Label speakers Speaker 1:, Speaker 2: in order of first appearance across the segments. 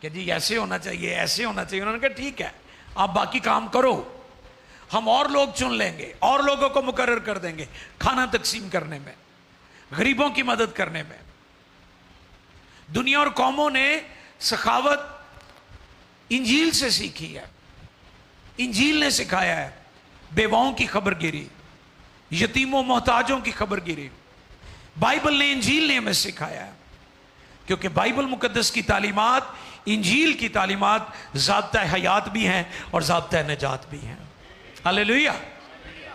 Speaker 1: کہ جی ایسے ہونا چاہیے ایسے ہونا چاہیے. انہوں نے کہا ٹھیک ہے آپ باقی کام کرو, ہم اور لوگ چن لیں گے, اور لوگوں کو مقرر کر دیں گے کھانا تقسیم کرنے میں, غریبوں کی مدد کرنے میں. دنیا اور قوموں نے سخاوت انجیل سے سیکھی ہے, انجیل نے سکھایا ہے. بیواؤں کی خبر گیری, یتیموں محتاجوں کی خبر گیری, بائبل نے انجیل نے ہمیں سکھایا ہے. کیونکہ بائبل مقدس کی تعلیمات, انجیل کی تعلیمات ضابطہ حیات بھی ہیں اور ضابطہ نجات بھی ہیں. ہاللیلویہ.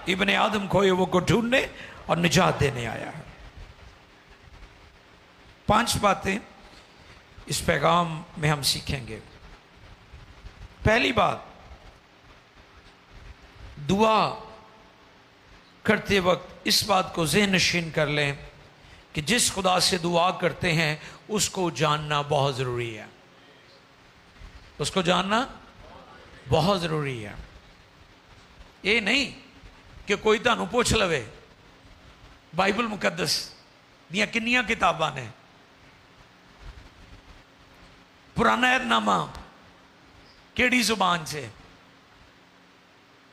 Speaker 1: ابن آدم کھوئے وہ کو ڈھونڈنے اور نجات دینے آیا ہے. 5 باتیں اس پیغام میں ہم سیکھیں گے. پہلی بات, دعا کرتے وقت اس بات کو ذہن نشین کر لیں کہ جس خدا سے دعا کرتے ہیں اس کو جاننا بہت ضروری ہے. اس کو جاننا بہت ضروری ہے. یہ نہیں کہ کوئی تانوں پوچھ لوے بائبل مقدس دیا کنیاں کتاباں نے, پرانا عہد نامہ کیڑی زبان سے,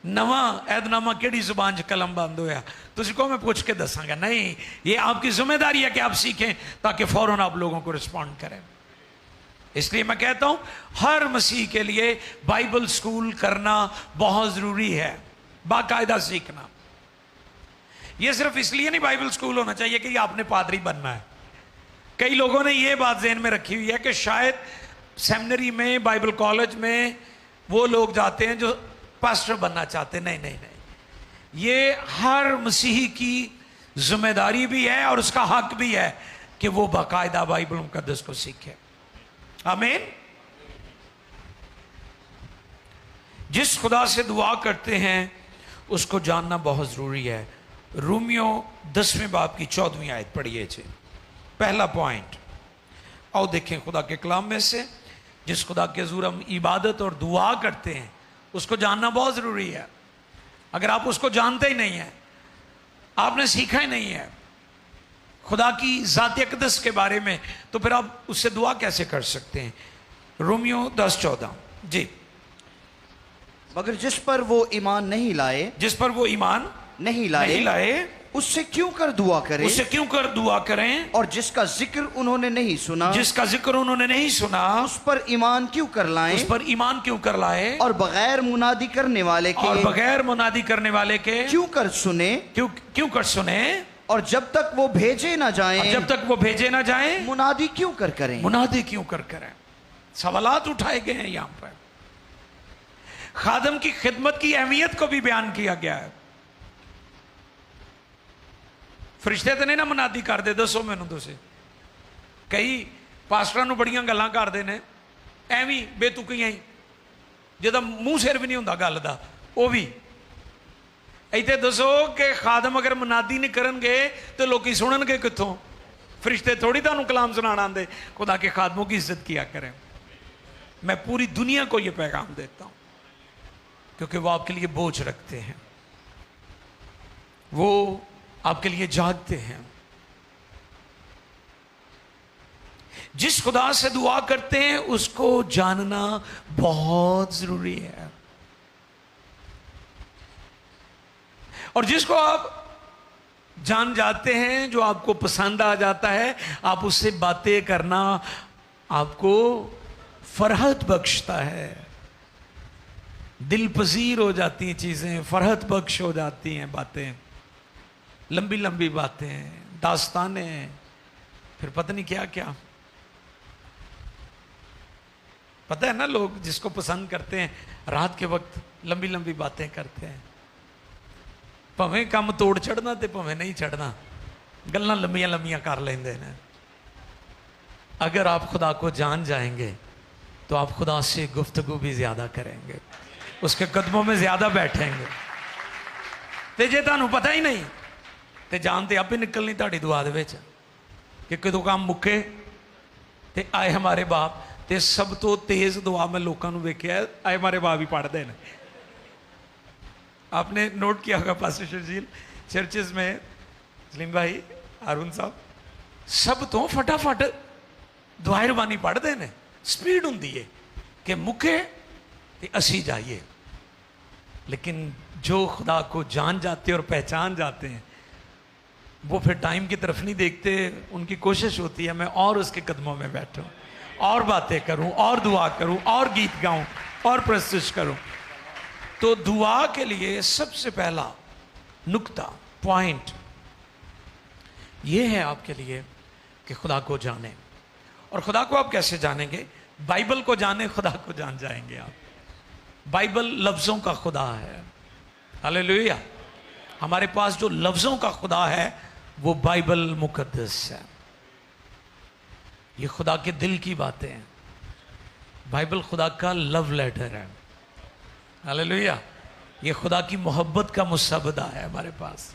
Speaker 1: نواں عہد نامہ کیڑی زبان سے قلم بند ہویا, تجھ کو میں پوچھ کے دساں گا نہیں. یہ آپ کی ذمہ داری ہے کہ آپ سیکھیں تاکہ فوراً آپ لوگوں کو رسپونڈ کریں. اس لیے میں کہتا ہوں ہر مسیح کے لیے بائبل سکول کرنا بہت ضروری ہے, باقاعدہ سیکھنا. یہ صرف اس لیے نہیں بائبل سکول ہونا چاہیے کہ یہ آپ نے پادری بننا ہے. کئی لوگوں نے یہ بات ذہن میں رکھی ہوئی ہے کہ شاید سیمنری میں, بائبل کالج میں وہ لوگ جاتے ہیں جو پاسٹر بننا چاہتے ہیں. نہیں نہیں نہیں, یہ ہر مسیحی کی ذمہ داری بھی ہے اور اس کا حق بھی ہے کہ وہ باقاعدہ بائبل مقدس کو سیکھے. آمین. جس خدا سے دعا کرتے ہیں اس کو جاننا بہت ضروری ہے. رومیو 10ویں باب کی 14ویں آیت پڑھیے چھے. پہلا پوائنٹ آؤ دیکھیں خدا کے کلام میں سے. جس خدا کے حضور ہم عبادت اور دعا کرتے ہیں اس کو جاننا بہت ضروری ہے. اگر آپ اس کو جانتے ہی نہیں ہیں, آپ نے سیکھا ہی نہیں ہے خدا کی ذات اقدس کے بارے میں, تو پھر آپ اس سے دعا کیسے کر سکتے ہیں. رومیو 10:14 جی.
Speaker 2: مگر جس پر وہ ایمان نہیں لائے,
Speaker 1: جس پر وہ ایمان
Speaker 2: نہیں لائے اس سے کیوں کر دعا کریں,
Speaker 1: اس سے کیوں کر دعا کریں,
Speaker 2: اور جس کا ذکر انہوں نے نہیں سنا,
Speaker 1: جس کا ذکر انہوں نے نہیں سنا,
Speaker 2: اس پر ایمان کیوں کر لائیں,
Speaker 1: اس پر ایمان کیوں کر لائے,
Speaker 2: اور بغیر منادی کرنے والے کے,
Speaker 1: اور بغیر منادی کرنے والے کے
Speaker 2: کیوں کر سنے,
Speaker 1: کیوں کر سنے,
Speaker 2: اور جب تک وہ بھیجے نہ جائیں,
Speaker 1: اور جب تک وہ بھیجے نہ جائیں
Speaker 2: منادی کیوں کر کریں.
Speaker 1: منادی کیوں کر کریں. سوالات اٹھائے گئے ہیں یہاں پر. خادم کی خدمت کی اہمیت کو بھی بیان کیا گیا ہے. فرشتے تو نہیں نہ منادی کر دے, دسو مینوں تسی. کئی پاسٹراں نوں بڑیاں گلاں کردے نے ایویں بے تکیاں ہی, جدا منہ سر بھی نہیں ہوندا گل دا. وہ بھی ایتھے دسو کہ خادم اگر منادی نہیں کرن گے تو لوکی سنن گے کتھوں. فرشتے تھوڑی تانوں کلام سنانا آندے. خدا کے خادموں کی عزت کیا کریں. میں پوری دنیا کو یہ پیغام دیتا ہوں کیونکہ وہ آپ کے لیے بوجھ رکھتے ہیں, وہ آپ کے لیے جاگتے ہیں. جس خدا سے دعا کرتے ہیں اس کو جاننا بہت ضروری ہے. اور جس کو آپ جان جاتے ہیں, جو آپ کو پسند آ جاتا ہے, آپ اس سے باتیں کرنا آپ کو فرحت بخشتا ہے. دل پذیر ہو جاتی ہیں چیزیں, فرحت بخش ہو جاتی ہیں باتیں, لمبی لمبی باتیں, داستانیں, پھر پتہ نہیں کیا کیا. پتہ ہے نا لوگ جس کو پسند کرتے ہیں رات کے وقت لمبی لمبی باتیں کرتے ہیں. پویں کم توڑ چڑھنا تے پویں نہیں چڑھنا, گلاں لمبیاں لمبیاں کر لیندے نے. اگر آپ خدا کو جان جائیں گے تو آپ خدا سے گفتگو بھی زیادہ کریں گے, اس کے قدموں میں زیادہ بیٹھیں گے. تے جے تانوں پتہ ہی نہیں تے جان تے آپ ہی نکلنی تہاڈی دعا دے وچ کہ کدوں کام مکے تے آئے ہمارے باپ. تے سب تو تیز دعا میں لوکاں نوں ویکھیا ہے آئے ہمارے باپ ہی پڑھدے نے. آپ نے نوٹ کیا ہوگا پاسٹر شرجیل چرچز میں, سلیم بھائی, ہارون صاحب, سب تو فٹافٹ دعائے ربانی پڑھتے ہیں. سپیڈ ہوندی ہے کہ مکے تے اسی جائیے، لیکن جو خدا کو جان جاتے اور پہچان جاتے ہیں وہ پھر ٹائم کی طرف نہیں دیکھتے. ان کی کوشش ہوتی ہے میں اور اس کے قدموں میں بیٹھوں، اور باتیں کروں، اور دعا کروں، اور گیت گاؤں، اور پرستش کروں. تو دعا کے لیے سب سے پہلا نقطہ، پوائنٹ یہ ہے آپ کے لیے کہ خدا کو جانیں. اور خدا کو آپ کیسے جانیں گے؟ بائبل کو جانیں، خدا کو جان جائیں گے آپ. بائبل لفظوں کا خدا ہے. ہاللیلویا. ہمارے پاس جو لفظوں کا خدا ہے وہ بائبل مقدس ہے. یہ خدا کے دل کی باتیں ہیں. بائبل خدا کا لو لیٹر ہے. ہاللیلویا. یہ خدا کی محبت کا مسودہ ہے ہمارے پاس.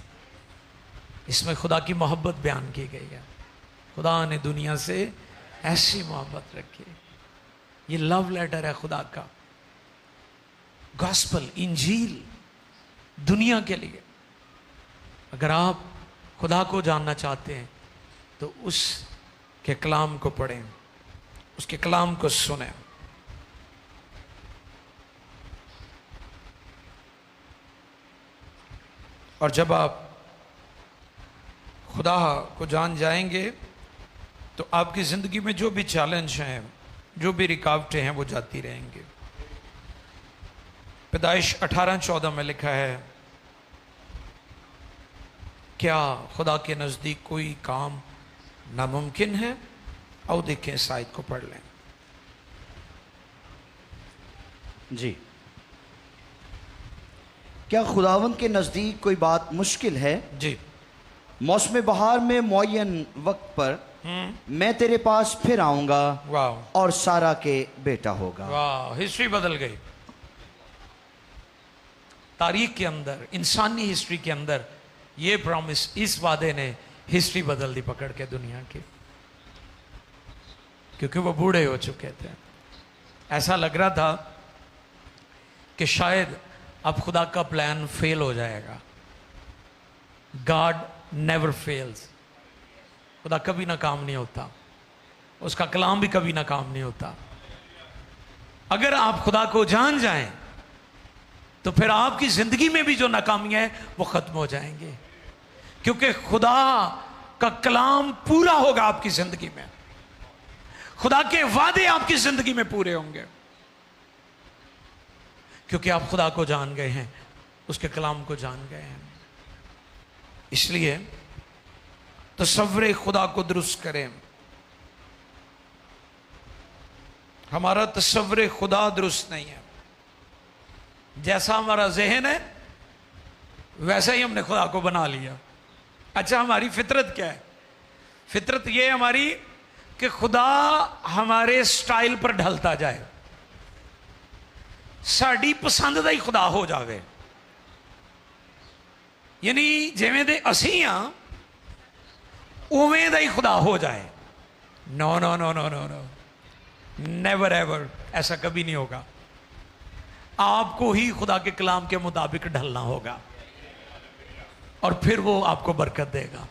Speaker 1: اس میں خدا کی محبت بیان کی گئی ہے. خدا نے دنیا سے ایسی محبت رکھی. یہ لو لیٹر ہے خدا کا. گاسپل، انجیل دنیا کے لیے. اگر آپ خدا کو جاننا چاہتے ہیں تو اس کے کلام کو پڑھیں، اس کے کلام کو سنیں. اور جب آپ خدا کو جان جائیں گے تو آپ کی زندگی میں جو بھی چیلنج ہیں، جو بھی رکاوٹیں ہیں وہ جاتی رہیں گے. پیدائش 18:14 میں لکھا ہے، کیا خدا کے نزدیک کوئی کام ناممکن ہے؟ آؤ دیکھیں اس آیت کو پڑھ لیں.
Speaker 2: جی. کیا خداوند کے نزدیک کوئی بات مشکل ہے؟
Speaker 1: جی.
Speaker 2: موسم بہار میں معین وقت پر میں تیرے پاس پھر آؤں گا
Speaker 1: واو،
Speaker 2: اور سارا کے بیٹا ہوگا.
Speaker 1: واہ، ہسٹری بدل گئی. تاریخ کے اندر، انسانی ہسٹری کے اندر یہ پرومس، اس وعدے نے ہسٹری بدل دی پکڑ کے دنیا کی. کیونکہ وہ بوڑھے ہو چکے تھے. ایسا لگ رہا تھا کہ شاید اب خدا کا پلان فیل ہو جائے گا. God never feels. خدا کبھی ناکام نہیں ہوتا. اس کا کلام بھی کبھی ناکام نہیں ہوتا. اگر آپ خدا کو جان جائیں تو پھر آپ کی زندگی میں بھی جو ناکامیاں ہیں وہ ختم ہو جائیں گے، کیونکہ خدا کا کلام پورا ہوگا آپ کی زندگی میں. خدا کے وعدے آپ کی زندگی میں پورے ہوں گے، کیونکہ آپ خدا کو جان گئے ہیں، اس کے کلام کو جان گئے ہیں. اس لیے تصور خدا کو درست کریں. ہمارا تصور خدا درست نہیں ہے. جیسا ہمارا ذہن ہے ویسا ہی ہم نے خدا کو بنا لیا. اچھا، ہماری فطرت کیا ہے؟ فطرت یہ ہماری کہ خدا ہمارے سٹائل پر ڈھلتا جائے، ساڑی پسند دا ہی خدا ہو جاوے. یعنی جویں دے اسی ہاں اویں دا ہی خدا ہو جائے. نو نو نو نو نو نو، نیور ایور. ایسا کبھی نہیں ہوگا. آپ کو ہی خدا کے کلام کے مطابق ڈھلنا ہوگا اور پھر وہ آپ کو برکت دے گا.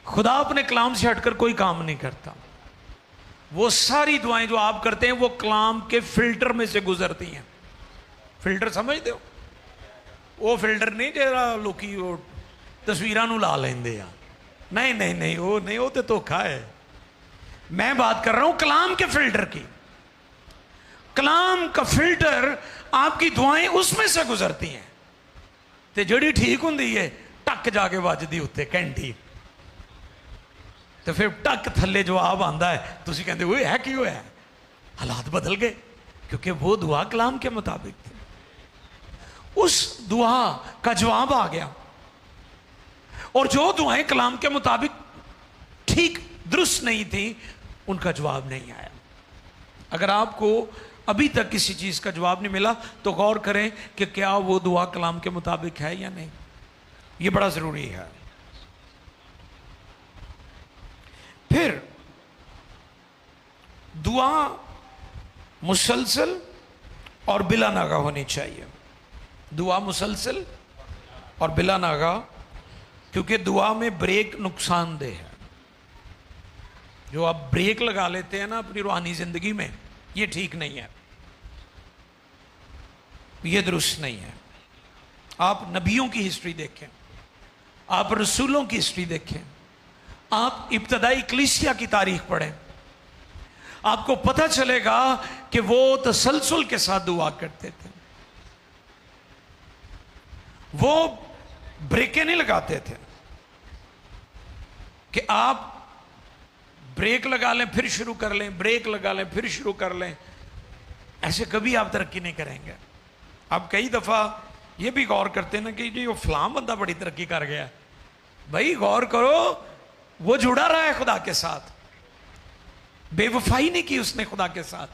Speaker 1: خدا اپنے کلام سے ہٹ کر کوئی کام نہیں کرتا. وہ ساری دعائیں جو آپ کرتے ہیں وہ کلام کے فلٹر میں سے گزرتی ہیں. فلٹر سمجھتے ہو؟ وہ فلٹر نہیں جہاں لوکی وہ تصویراں نو لا لیندے. نہیں نہیں نہیں، وہ نہیں، وہ تو دھوکھا ہے. میں بات کر رہا ہوں کلام کے فلٹر کی. کلام کا فلٹر، آپ کی دعائیں اس میں سے گزرتی ہیں. تے جڑی ٹھیک ہوندی ہے ٹک جا کے وجدی ہوتے کینٹی، تو پھر ٹک تھلے جواب آندا ہے. تسی کہندے ہوئے ہے کی ہویا ہے؟ حالات بدل گئے، کیونکہ وہ دعا کلام کے مطابق تھی. اس دعا کا جواب آ گیا. اور جو دعائیں کلام کے مطابق ٹھیک درست نہیں تھی ان کا جواب نہیں آیا. اگر آپ کو ابھی تک کسی چیز کا جواب نہیں ملا تو غور کریں کہ کیا وہ دعا کلام کے مطابق ہے یا نہیں. یہ بڑا ضروری ہے. پھر دعا مسلسل اور بلا ناغہ ہونی چاہیے. دعا مسلسل اور بلا ناغہ، کیونکہ دعا میں بریک نقصان دہ ہے. جو آپ بریک لگا لیتے ہیں نا اپنی روحانی زندگی میں، یہ ٹھیک نہیں ہے، یہ درست نہیں ہے۔ آپ نبیوں کی ہسٹری دیکھیں، آپ رسولوں کی ہسٹری دیکھیں، آپ ابتدائی کلیسیا کی تاریخ پڑھیں، آپ کو پتہ چلے گا کہ وہ تسلسل کے ساتھ دعا کرتے تھے، وہ بریکیں نہیں لگاتے تھے کہ آپ بریک لگا لیں پھر شروع کر لیں، بریک لگا لیں پھر شروع کر لیں، ایسے کبھی آپ ترقی نہیں کریں گے۔ آپ کئی دفعہ یہ بھی غور کرتے ہیں نا کہ جو فلاں بندہ بڑی ترقی کر گیا، بھائی غور کرو، وہ جڑا رہا ہے خدا کے ساتھ، بے وفائی نہیں کی اس نے خدا کے ساتھ،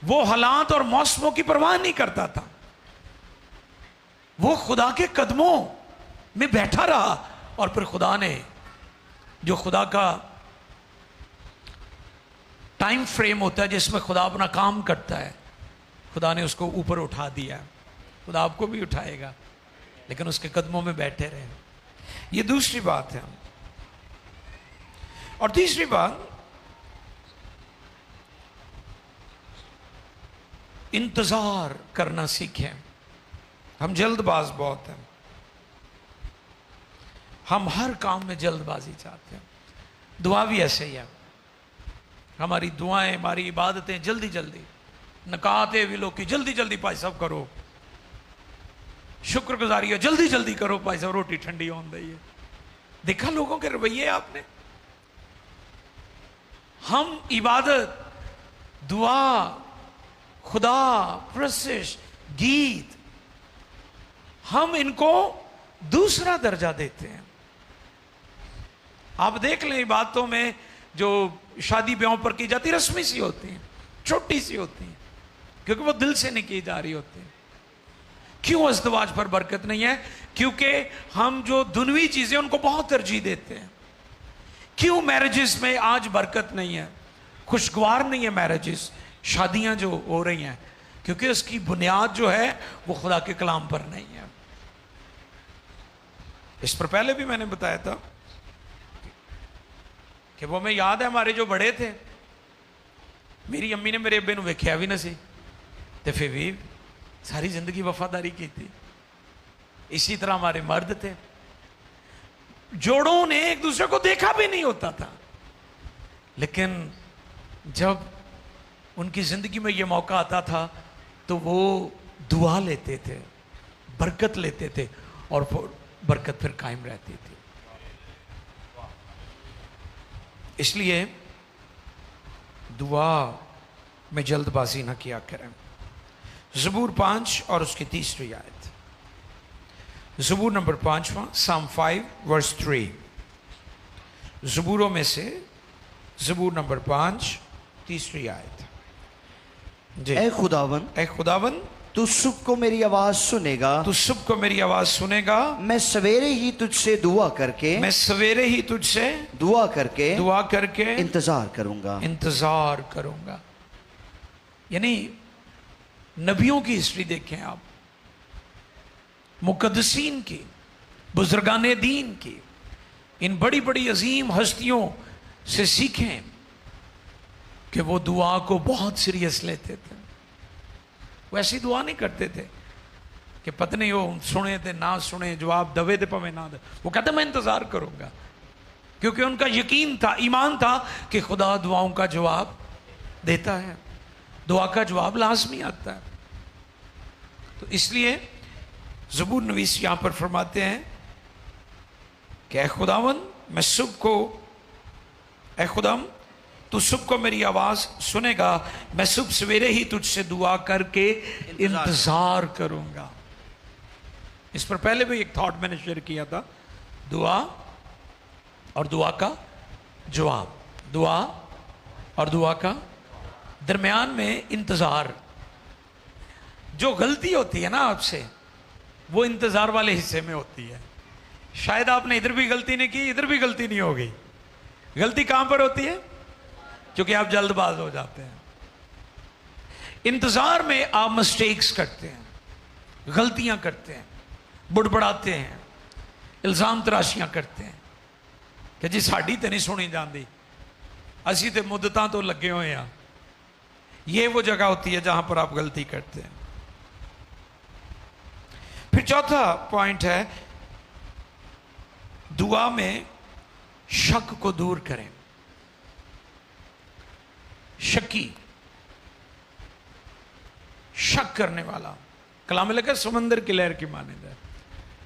Speaker 1: وہ حالات اور موسموں کی پرواہ نہیں کرتا تھا، وہ خدا کے قدموں میں بیٹھا رہا، اور پھر خدا نے جو خدا کا ٹائم فریم ہوتا ہے جس میں خدا اپنا کام کرتا ہے، خدا نے اس کو اوپر اٹھا دیا۔ خدا آپ کو بھی اٹھائے گا، لیکن اس کے قدموں میں بیٹھے رہے۔ یہ دوسری بات ہے۔ اور تیسری بات، انتظار کرنا سیکھیں۔ ہم جلد باز بہت ہیں، ہم ہر کام میں جلد بازی چاہتے ہیں۔ دعا بھی ایسے ہی ہے، ہماری دعائیں، ہماری عبادتیں جلدی جلدی، نکاتے بھی لوگ کی جلدی جلدی پائی صاحب کرو، شکر گزاری ہے جلدی جلدی کرو پائی صاحب، روٹی ٹھنڈی ہون دئی ہے۔ دیکھا لوگوں کے رویے آپ نے؟ ہم عبادت، دعا، خدا پرستش، گیت، ہم ان کو دوسرا درجہ دیتے ہیں۔ آپ دیکھ لیں عبادتوں میں جو شادی بیاہوں پر کی جاتی رسمی سی ہوتی ہیں، چھوٹی سی ہوتی ہیں، کیونکہ وہ دل سے نہیں کی جا رہی ہوتی ہیں۔ کیوں ازدواج پر برکت نہیں ہے؟ کیونکہ ہم جو دنوی چیزیں ان کو بہت ترجیح دیتے ہیں۔ کیوں میرجز میں آج برکت نہیں ہے، خوشگوار نہیں ہے میرجز، شادیاں جو ہو رہی ہیں؟ کیونکہ اس کی بنیاد جو ہے وہ خدا کے کلام پر نہیں ہے۔ اس پر پہلے بھی میں نے بتایا تھا کہ وہ میں یاد ہے ہمارے جو بڑے تھے، میری امی نے میرے ابے نو ویکھیا بھی نہ سی تے پھر بھی ساری زندگی وفاداری کی تھی۔ اسی طرح ہمارے مرد تھے، جوڑوں نے ایک دوسرے کو دیکھا بھی نہیں ہوتا تھا، لیکن جب ان کی زندگی میں یہ موقع آتا تھا تو وہ دعا لیتے تھے، برکت لیتے تھے، اور برکت پھر قائم رہتی تھی۔ اس لیے دعا میں جلد بازی نہ کیا کریں۔ زبور 5 اور اس کی 3 آیت، زبور نمبر 5، Psalm 5 verse 3، زبوروں میں سے زبور نمبر 5 3 آیت۔ جی۔
Speaker 2: اے خداون،
Speaker 1: اے خداون،
Speaker 2: تو صبح کو میری آواز سنے گا،
Speaker 1: تو صبح کو میری آواز سنے گا،
Speaker 2: میں سویرے ہی تجھ سے دعا کر کے،
Speaker 1: میں سویرے ہی تجھ سے
Speaker 2: دعا کر کے
Speaker 1: دعا کر کے
Speaker 2: انتظار کروں گا۔
Speaker 1: انتظار کروں گا۔ یعنی نبیوں کی ہسٹری دیکھیں آپ، مقدسین کی، بزرگان دین کی، ان بڑی بڑی عظیم ہستیوں سے سیکھیں کہ وہ دعا کو بہت سیریس لیتے تھے۔ وہ ایسی دعا نہیں کرتے تھے کہ پتہ نہیں وہ سنے تھے نہ سنے، جواب دوے دے پویں نہ دے، وہ کہتے میں انتظار کروں گا، کیونکہ ان کا یقین تھا، ایمان تھا کہ خدا دعاؤں کا جواب دیتا ہے، دعا کا جواب لازمی آتا ہے۔ تو اس لیے زبور نویس یہاں پر فرماتے ہیں کہ اے خداون، میں صبح کو، اے خداون تو صبح کو میری آواز سنے گا، میں صبح سویرے ہی تجھ سے دعا کر کے انتظار کروں گا۔ اس پر پہلے بھی ایک تھاٹ میں نے شیئر کیا تھا، دعا اور دعا کا جواب، دعا اور دعا کا درمیان میں انتظار۔ جو غلطی ہوتی ہے نا آپ سے، وہ انتظار والے حصے میں ہوتی ہے۔ شاید آپ نے ادھر بھی غلطی نہیں کی، ادھر بھی غلطی نہیں ہوگی، غلطی کہاں پر ہوتی ہے؟ کیونکہ آپ جلد باز ہو جاتے ہیں۔ انتظار میں آپ مسٹیکس کرتے ہیں، غلطیاں کرتے ہیں، بڑبڑاتے ہیں، الزام تراشیاں کرتے ہیں کہ جی ساڑی تے نہیں سنی جاندی، اسی تے مدتاں تو لگے ہوئے ہیں. یہ وہ جگہ ہوتی ہے جہاں پر آپ غلطی کرتے ہیں. پھر چوتھا پوائنٹ ہے دعا میں شک کو دور کریں. شکی، شک کرنے والا، کلام میں لکھا سمندر کی لہر کی مانند ہے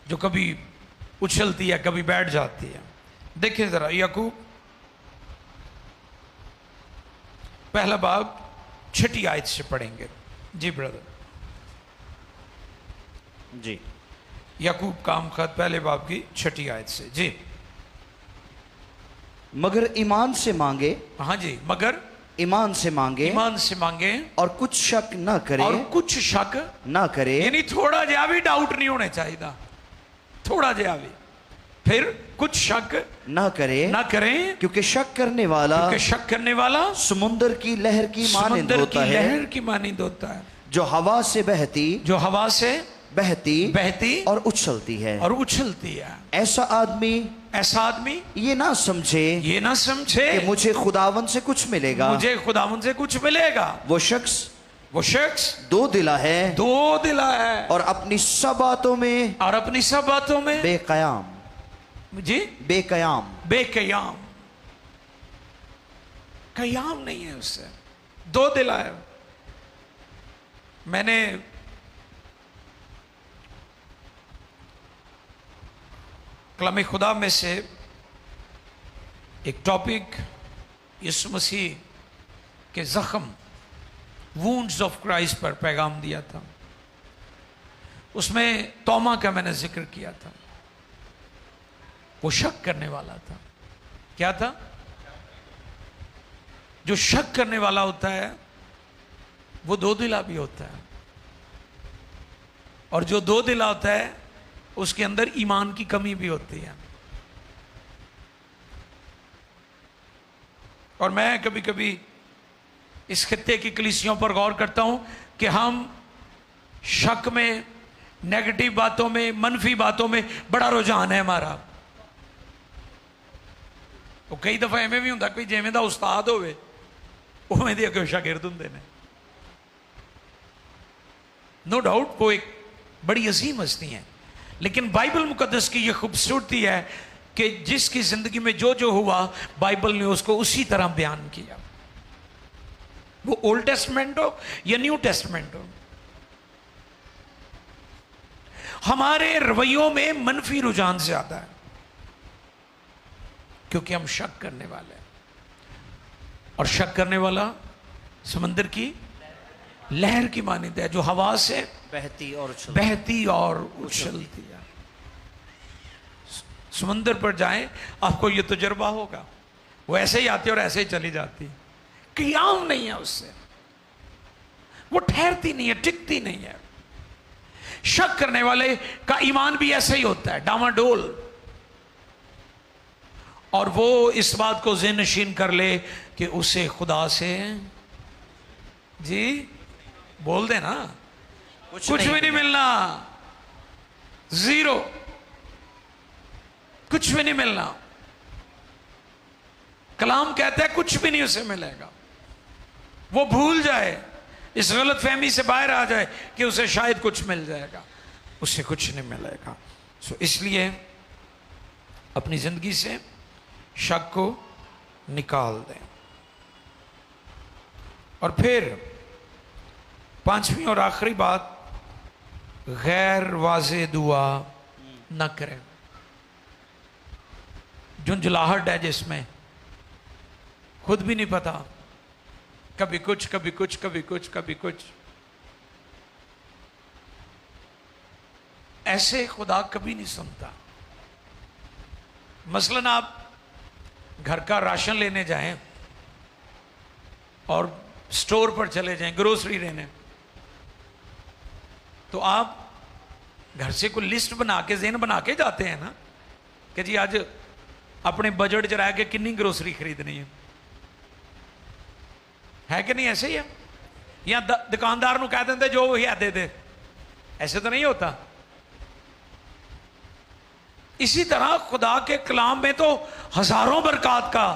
Speaker 1: جو کبھی اچھلتی ہے کبھی بیٹھ جاتی ہے. دیکھیں ذرا یعقوب پہلا باب 6 آیت سے پڑھیں گے. جی بردر.
Speaker 2: جی.
Speaker 1: یعقوب کام خط پہلے باب کی 6 آیت سے. جی.
Speaker 2: مگر ایمان سے مانگے.
Speaker 1: ہاں جی. مگر
Speaker 2: ایمان سے مانگے.
Speaker 1: ایمان سے مانگے
Speaker 2: اور کچھ شک نہ کرے.
Speaker 1: اور کچھ شک
Speaker 2: نہ کرے.
Speaker 1: یعنی تھوڑا جہا بھی ڈاؤٹ نہیں ہونے چاہیے تھا. تھوڑا جہا بھی. پھر کچھ شک
Speaker 2: نہ کرے.
Speaker 1: نہ کریں
Speaker 2: کیونکہ شک کرنے والا
Speaker 1: کیونکہ شک کرنے والا
Speaker 2: سمندر کی لہر کی مانند
Speaker 1: سمندر کی
Speaker 2: ہوتا ہے
Speaker 1: لہر کی مانند ہوتا ہے
Speaker 2: جو ہوا سے بہتی
Speaker 1: جو ہوا سے
Speaker 2: بہتی
Speaker 1: اور
Speaker 2: اچھلتی ہے.
Speaker 1: اور اچھلتی ہے.
Speaker 2: ایسا آدمی
Speaker 1: یہ نہ سمجھے
Speaker 2: کہ مجھے خداوند سے کچھ ملے گا.
Speaker 1: مجھے خداوند سے کچھ ملے گا.
Speaker 2: وہ شخص دو دلا ہے اور اپنی سب باتوں میں بے قیام.
Speaker 1: جی.
Speaker 2: بے قیام
Speaker 1: قیام نہیں ہے اس سے. دو دلا ہے. میں نے کلام خدا میں سے ایک ٹاپک یسوع مسیح کے زخم وونڈز آف کرائسٹ پر پیغام دیا تھا. اس میں توما کا میں نے ذکر کیا تھا. وہ شک کرنے والا تھا. کیا تھا؟ جو شک کرنے والا ہوتا ہے وہ دو دلا بھی ہوتا ہے. اور جو دو دلا ہوتا ہے اس کے اندر ایمان کی کمی بھی ہوتی ہے. اور میں کبھی کبھی اس خطے کی کلیسیوں پر غور کرتا ہوں کہ ہم شک میں، نیگیٹو باتوں میں، منفی باتوں میں بڑا رجحان ہے ہمارا. وہ کئی دفعہ ایویں بھی ہوتا کوئی جیویں دا استاد ہوئے اوویں دے اگے شاگرد ہوندے نے. نو ڈاؤٹ وہ ایک بڑی عظیم ہستی ہیں، لیکن بائبل مقدس کی یہ خوبصورتی ہے کہ جس کی زندگی میں جو جو ہوا بائبل نے اس کو اسی طرح بیان کیا. وہ اولڈ ٹیسٹمنٹ ہو یا نیو ٹیسٹمنٹ ہو. ہمارے رویوں میں منفی رجحان زیادہ ہے کیونکہ ہم شک کرنے والے ہیں. اور شک کرنے والا سمندر کی لہر کی مانند ہے جو ہوا سے بہتی اور اچھلتی ہے. سمندر پر جائیں آپ کو یہ تجربہ ہوگا. وہ ایسے ہی آتی اور ایسے ہی چلی جاتی. قیام نہیں ہے اس سے. وہ ٹھہرتی نہیں ہے، ٹکتی نہیں ہے. شک کرنے والے کا ایمان بھی ایسا ہی ہوتا ہے، ڈاواڈول. اور وہ اس بات کو ذہن نشین کر لے کہ اسے خدا سے جی بول دے نا کچھ بھی نہیں ملنا. زیرو. کچھ بھی نہیں ملنا. کلام کہتا ہے کچھ بھی نہیں اسے ملے گا. وہ بھول جائے، اس غلط فہمی سے باہر آ جائے کہ اسے شاید کچھ مل جائے گا. اسے کچھ نہیں ملے گا. اس لیے اپنی زندگی سے شک کو نکال دیں. اور پھر پانچویں اور آخری بات، غیر واضح دعا نہ کریں. جھنجھلاہٹ ہے جس میں خود بھی نہیں پتا، کبھی کچھ کبھی کچھ کبھی کچھ کبھی کچھ. ایسے خدا کبھی نہیں سنتا. مثلاً آپ گھر کا راشن لینے جائیں اور سٹور پر چلے جائیں گروسری لینے، تو آپ گھر سے کوئی لسٹ بنا کے ذہن بنا کے جاتے ہیں نا کہ جی آج اپنے بجٹ چ رہ کے کنی گروسری خریدنی ہے کہ نہیں؟ ایسے ہی ہے. یا دکاندار نو کہہ دیں جو وہی دے دے. ایسے تو نہیں ہوتا. اسی طرح خدا کے کلام میں تو ہزاروں برکات کا